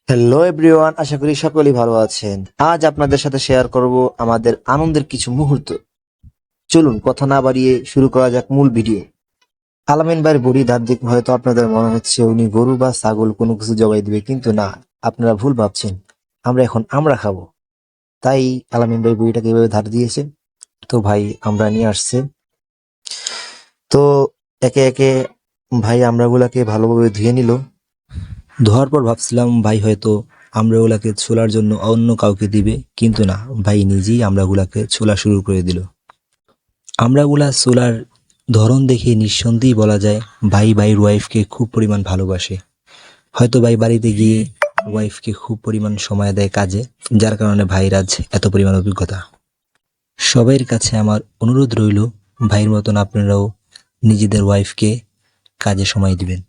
Hello everyone, আশা করি সকলেই ভালো আছেন। আজ আপনাদের সাথে শেয়ার করব আমাদের আনন্দের কিছু মুহূর্ত। চলুন কথা না বাড়িয়ে শুরু করা যাক মূল ভিডিও। আলামিন ভাইয়ের বডি ধার দেখে হয়তো আপনাদের মনে হচ্ছে উনি গরু বা ছাগল কোনো কিছু জবাই দিবে, কিন্তু না, আপনারা ভুল ভাবছেন। আমরা খাবো, তাই আলামিন ভাই বড়িটাকে এভাবে ধার দিয়েছে। তো ভাই আমরা নিয়ে আসছে। তো একে একে ভাই আমড়াগুলাকে ভালোভাবে ধুয়ে নিল। ধোয়ার পর ভাবছিলাম ভাই হয়তো আমড়াগুলাকে ছোলার জন্য অন্য কাউকে দিবে, কিন্তু না, ভাই নিজেই আমড়াগুলাকে ছোলা শুরু করে দিল। আমড়াগুলা ছোলার ধরন দেখে নিঃসন্দেহে বলা যায় ভাই ভাইয়ের ওয়াইফকে খুব পরিমাণ ভালোবাসে। হয়তো ভাই বাড়িতে গিয়ে ওয়াইফকে খুব পরিমাণ সময় দেয় কাজে, যার কারণে ভাইয়ের আজ এত পরিমাণ অভিজ্ঞতা। সবাইয়ের কাছে আমার অনুরোধ রইল, ভাইয়ের মতন আপনারাও নিজেদের ওয়াইফকে কাজে সময় দিবেন।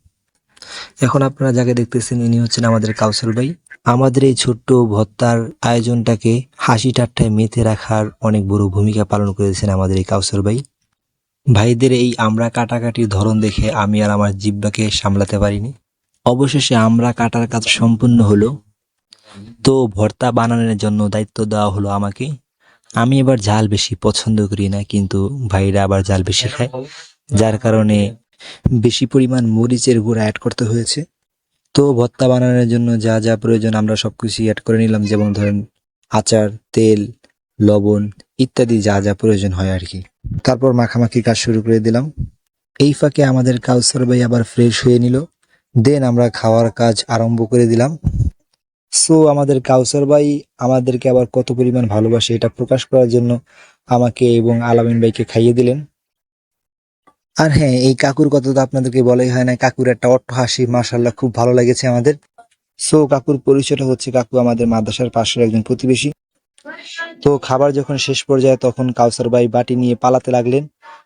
এখন আপনারা যাকে দেখতেছেন ইনি হচ্ছেন আমাদের কাউসার ভাই। আমাদের এই ছোট্ট ভর্তার আয়োজনটাকে হাসি ঠাট্টায় মেতে রাখার অনেক বড় ভূমিকা পালন করেছেন আমাদের এই কাউসার ভাই। ভাইদের এই আমড়া কাটাকাটির ধরন দেখে আমি আর আমার জিহ্বাকে সামলাতে পারিনি। অবশেষে আমড়া কাটার কাজ সম্পূর্ণ হলো। তো ভর্তা বানানোর জন্য দায়িত্ব দেওয়া হলো আমাকে। আমি এবার ঝাল বেশি পছন্দ করি না, কিন্তু ভাইরা আবার ঝাল বেশি খায়, যার কারণে বেশি পরিমাণ মরিচের গুঁড়া অ্যাড করতে হয়েছে। তো ভর্তা বানানোর জন্য যা যা প্রয়োজন আমরা সবকিছু অ্যাড করে নিলাম, যেমন ধরেন আচার, তেল, লবণ ইত্যাদি যা যা প্রয়োজন হয় আর কি। তারপর মাখামাখি কাজ শুরু করে দিলাম। এই ফাঁকে আমাদের কাউসার ভাই আবার ফ্রেশ হয়ে নিল। দেন আমরা খাওয়ার কাজ আরম্ভ করে দিলাম। সো আমাদের কাউসার ভাই আমাদেরকে আবার কত পরিমাণ ভালোবাসে এটা প্রকাশ করার জন্য আমাকে এবং আলামিন ভাইকে খাইয়ে দিলেন। আর হ্যাঁ, এই কাকুর কথা তো আপনাদেরকে বলাই হয় না। কাকুর একটা অট্ট হাসি, মাশাআল্লাহ, খুব ভালো লেগেছে আমাদের। সো কাকুর পরিচয়টা হচ্ছে, কাকু আমাদের মাদ্রাসার পাশের একজন প্রতিবেশী। তো খাবার যখন শেষ পর্যায়ে তখন কাউসার ভাই বাটি নিয়ে পালাতে লাগলেন,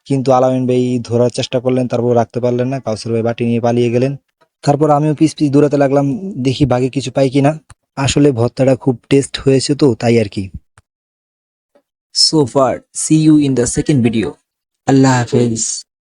কিন্তু আলামিন ভাই ধরার চেষ্টা করলেন, তারপর রাখতে পারলেন না। কাউসার ভাই বাটি নিয়ে পালিয়ে গেলেন। তারপর আমিও পিছ পিছ দৌড়াতে লাগলাম, দেখি বাগে কিছু পাই কিনা। আসলে ভর্তাটা খুব টেস্ট হয়েছে, তো তাই আর কি। So far, see you in the second video. আল্লাহ হাফেজ।